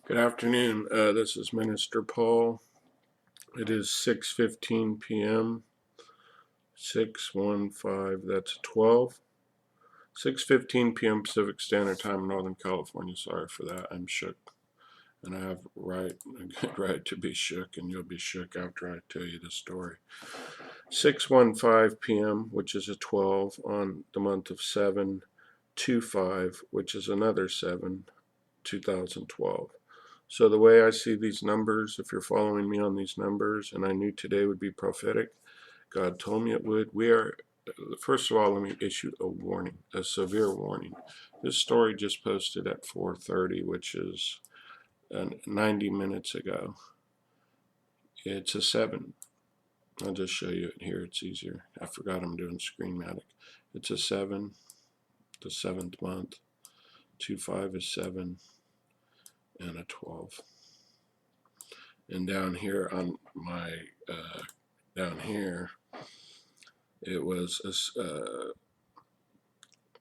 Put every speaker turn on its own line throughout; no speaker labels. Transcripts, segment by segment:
Good afternoon. This is Minister Paul. It is 6:15 p.m. 6:15. That's 12. 6:15 p.m. Pacific Standard Time, Northern California. Sorry for that. I'm shook, and I have a good right to be shook, and you'll be shook after I tell you the story. 6:15 p.m., which is a 12 on the month of 7/25, which is another 7/2012. So the way I see these numbers, if you're following me on these numbers, and I knew today would be prophetic, God told me it would. First of all, let me issue a warning, a severe warning. This story just posted at 4:30, which is 90 minutes ago. It's a 7. I'll just show you it here. It's easier. I forgot I'm doing Screenmatic. It's a 7, the 7th month. 2-5 is 7. And a 12. And down here on my down here, it was a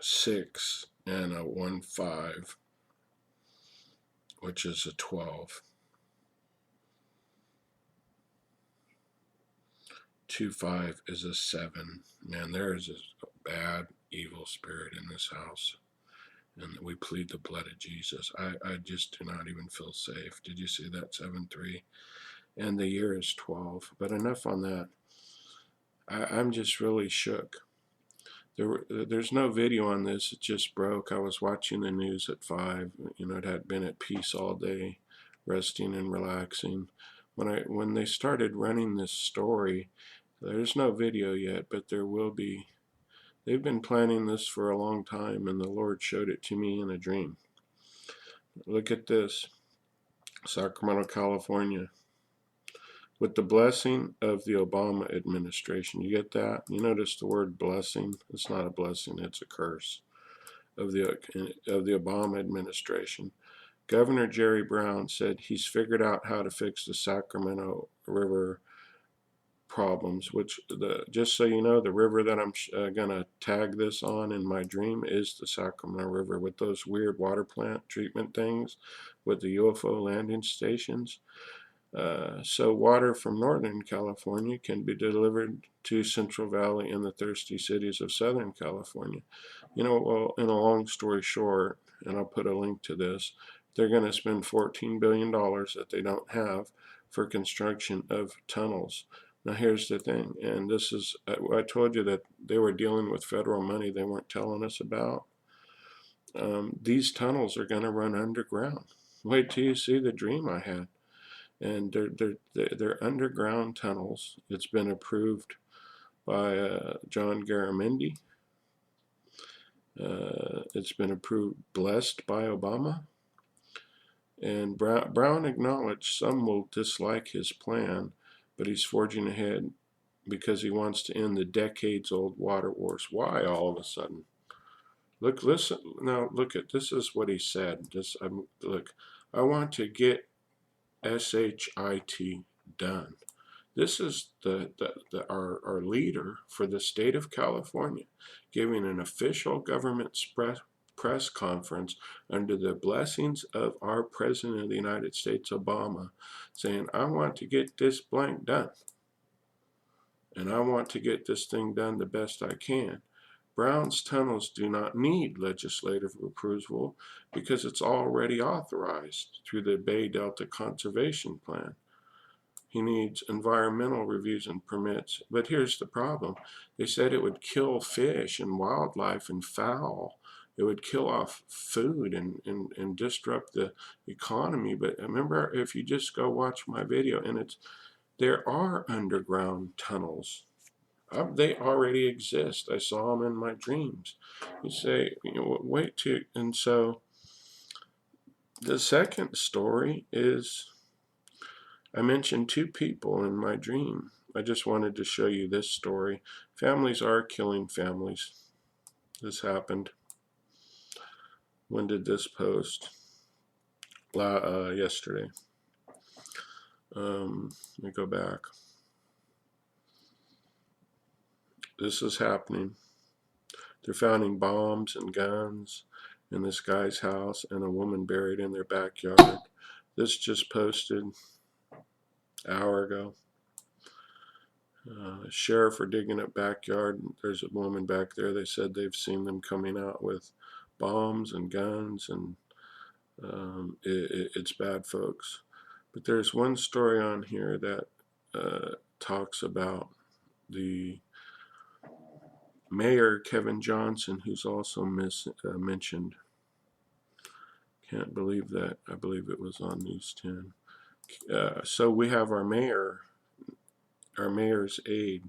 6 and a 1-5, which is a 12. 2-5 is a 7. Man, there is a bad evil spirit in this house. And we plead the blood of Jesus. I just do not even feel safe. Did you see that? 7-3. And the year is 12. But enough on that. I'm just really shook. There's no video on this. It just broke. I was watching the news at 5. You know, it had been at peace all day, resting and relaxing. When they started running this story, there's no video yet, but there will be. They've been planning this for a long time, and the Lord showed it to me in a dream. Look at this. Sacramento, California. With the blessing of the Obama administration. You get that? You notice the word blessing? It's not a blessing, it's a curse. Of the Obama administration. Governor Jerry Brown said he's figured out how to fix the Sacramento River problems, which just so you know, the river that I'm gonna tag this on in my dream is the Sacramento River, with those weird water plant treatment things with the UFO landing stations. So water from Northern California can be delivered to Central Valley and the thirsty cities of Southern California. You know, well, in a long story short, and I'll put a link to this, they're going to spend $14 billion that they don't have for construction of tunnels. Now here's the thing, and this is, I told you that they were dealing with federal money they weren't telling us about. These tunnels are going to run underground. Wait till you see the dream I had. And they're underground tunnels. It's been approved by John Garamendi. It's been approved, blessed by Obama. And Brown acknowledged some will dislike his plan, but he's forging ahead because he wants to end the decades-old water wars. Why all of a sudden? Look, listen. Now look at this. Is what he said. Look. I want to get SHIT done. This is our leader for the state of California giving an official government press conference under the blessings of our President of the United States, Obama, saying, I want to get this blank done. And I want to get this thing done the best I can. Brown's tunnels do not need legislative approval because it's already authorized through the Bay Delta Conservation Plan. He needs environmental reviews and permits. But here's the problem. They said it would kill fish and wildlife and fowl. It would kill off food and disrupt the economy. But remember, if you just go watch my video, and there are underground tunnels. They already exist. I saw them in my dreams. You say, wait till, and so the second story is, I mentioned 2 people in my dream. I just wanted to show you this story. Families are killing families. This happened. When did this post? Yesterday. Let me go back. This is happening. They're finding bombs and guns in this guy's house and a woman buried in their backyard. This just posted an hour ago. Sheriff are digging up backyard. There's a woman back there. They said they've seen them coming out with bombs and guns, and it's bad, folks. But there's one story on here that talks about the mayor, Kevin Johnson, who's also mentioned. Can't believe that. I believe it was on News 10. So we have our mayor's aide,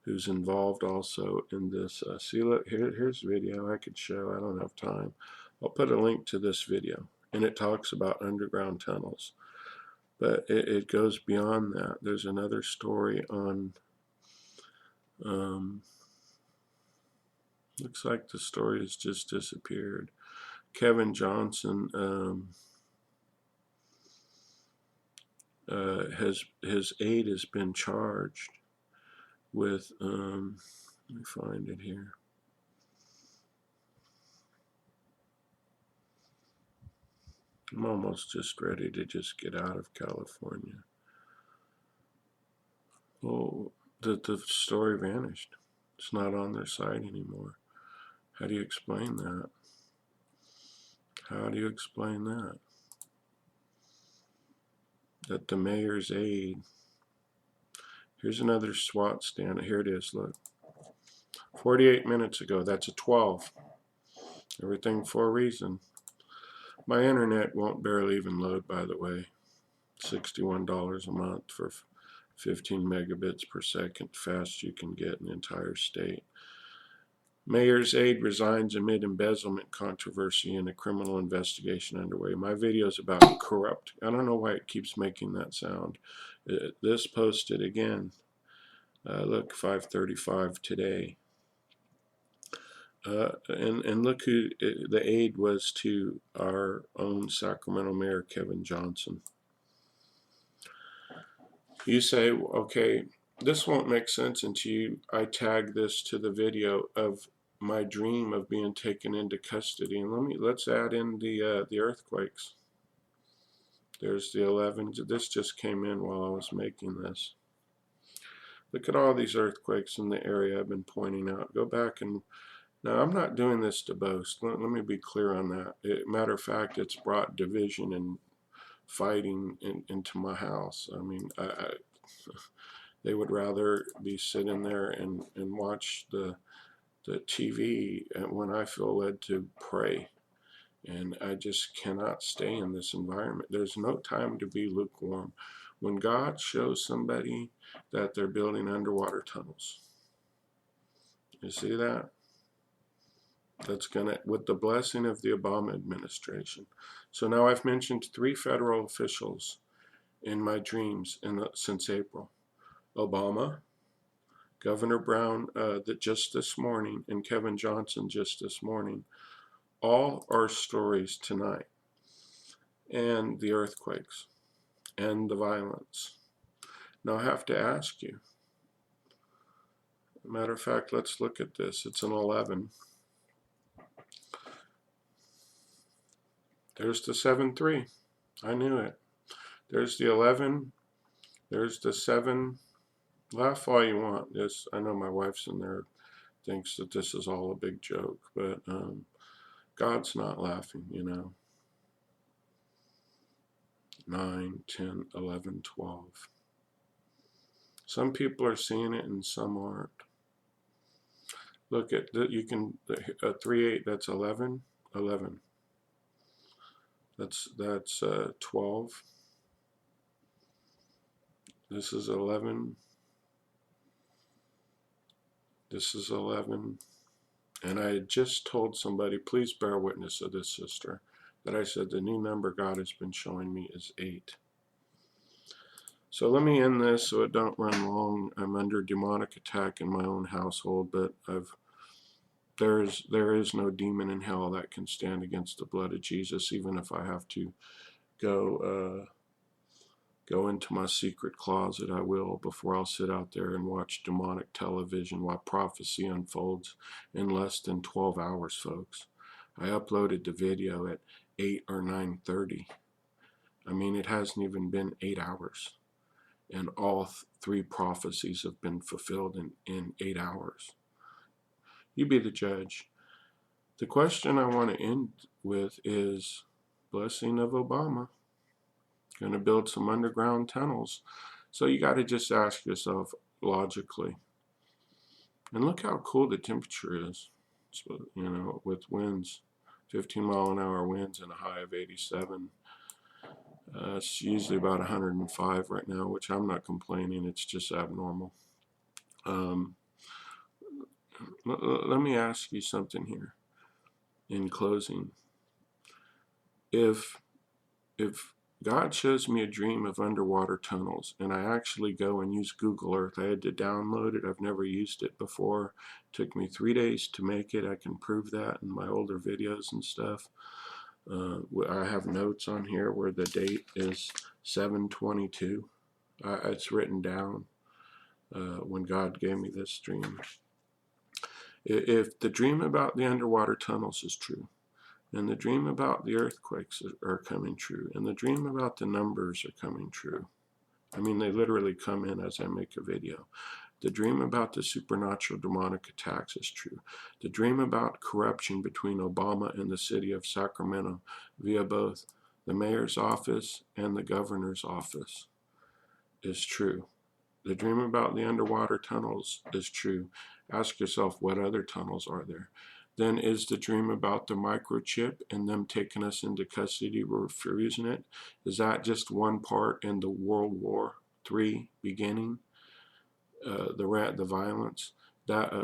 who's involved also in this. See, look, here's a video I could show. I don't have time. I'll put a link to this video, and it talks about underground tunnels. But it goes beyond that. There's another story on, looks like the story has just disappeared. Kevin Johnson his aide has been charged with, let me find it here. I'm almost just ready to just get out of California. Well, the story vanished. It's not on their site anymore. How do you explain that? How do you explain that? That the mayor's aide, here's another SWAT stand. Here it is, look. 48 minutes ago, that's a 12. Everything for a reason. My internet won't barely even load, by the way. $61 a month for 15 megabits per second, fast you can get in the entire state. Mayor's aide resigns amid embezzlement controversy and a criminal investigation underway. My video is about corrupt. I don't know why it keeps making that sound. This posted again. Look, 5:35 today. And look who the aide was to our own Sacramento Mayor, Kevin Johnson. You say, okay, this won't make sense until I tag this to the video of my dream of being taken into custody. And let's add in the earthquakes. There's the 11. This just came in while I was making this. Look at all these earthquakes in the area I've been pointing out. Go back and now, I'm not doing this to boast. Let me be clear on that. Matter of fact, it's brought division and fighting into my house. I mean, they would rather be sitting there and watch the TV when I feel led to pray. And I just cannot stay in this environment. There's no time to be lukewarm. When God shows somebody that they're building underwater tunnels, you see that? That's gonna, with the blessing of the Obama administration. So now I've mentioned 3 federal officials in my dreams since April. Obama, Governor Brown just this morning, and Kevin Johnson just this morning. All are stories tonight. And the earthquakes and the violence. Now I have to ask you. Matter of fact, let's look at this. It's an 11. There's the 7-3. I knew it. There's the 11. There's the 7. Laugh all you want. This, I know my wife's in there, thinks that this is all a big joke, but God's not laughing, you know. 9, 10, 11, 12. Some people are seeing it and some aren't. Look at that. You can 3-8. That's 11. 11. That's 12. This is 11. This is 11. And I had just told somebody, please bear witness of this, sister, that I said the new number God has been showing me is 8. So let me end this so it don't run long. I'm under demonic attack in my own household, but there is no demon in hell that can stand against the blood of Jesus, even if I have to go into my secret closet. I will, before I'll sit out there and watch demonic television while prophecy unfolds in less than 12 hours, folks. I uploaded the video at 8 or 9:30. I mean, it hasn't even been 8 hours. And all 3 prophecies have been fulfilled in 8 hours. You be the judge. The question I want to end with is, blessing of Obama. Going to build some underground tunnels. So you got to just ask yourself logically. And look how cool the temperature is. So, you know, with winds, 15-mile-an-hour winds and a high of 87. It's usually about 105 right now, which I'm not complaining. It's just abnormal. Let me ask you something here in closing. If God shows me a dream of underwater tunnels and I actually go and use Google Earth, I had to download it. I've never used it before. It took me 3 days to make it. I can prove that in my older videos and stuff. I have notes on here where the date is 7/22. It's written down when God gave me this dream. If the dream about the underwater tunnels is true, and the dream about the earthquakes are coming true, and the dream about the numbers are coming true, I mean, they literally come in as I make a video. The dream about the supernatural demonic attacks is true. The dream about corruption between Obama and the city of Sacramento via both the mayor's office and the governor's office is true. The dream about the underwater tunnels is true. Ask yourself, what other tunnels are there? Then is the dream about the microchip and them taking us into custody, refusing it? Is that just one part in the World War III beginning? The violence.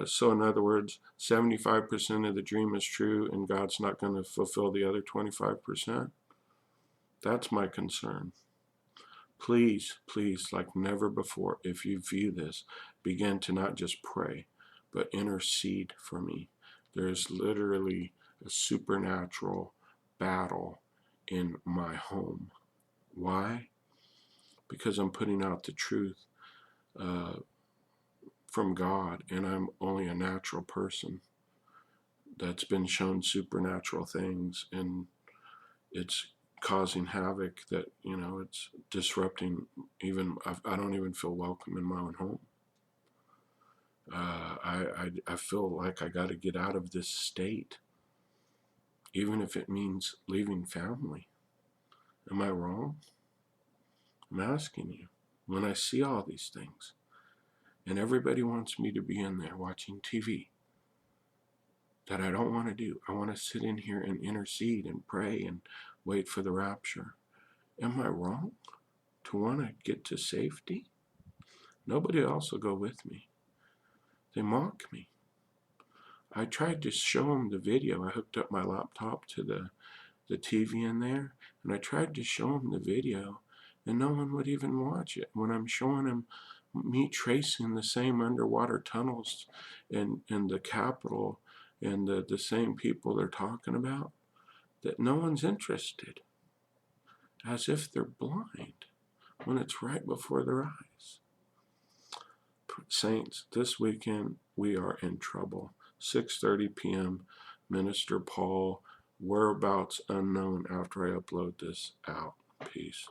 So in other words, 75% of the dream is true and God's not going to fulfill the other 25%? That's my concern. Please, please, like never before, if you view this, begin to not just pray, but intercede for me. There's literally a supernatural battle in my home. Why? Because I'm putting out the truth from God, and I'm only a natural person that's been shown supernatural things, and it's causing havoc that, you know, it's disrupting. Even I don't even feel welcome in my own home. I feel like I got to get out of this state, even if it means leaving family. Am I wrong? I'm asking you. When I see all these things, and everybody wants me to be in there watching TV, that I don't want to do. I want to sit in here and intercede and pray and wait for the rapture. Am I wrong to want to get to safety? Nobody else will go with me. They mock me. I tried to show them the video. I hooked up my laptop to the TV in there, and I tried to show them the video, and no one would even watch it. When I'm showing them me tracing the same underwater tunnels in the Capitol and the same people they're talking about, that no one's interested, as if they're blind when it's right before their eyes. Saints, this weekend we are in trouble. 6:30 p.m. Minister Paul, whereabouts unknown after I upload this out. Peace.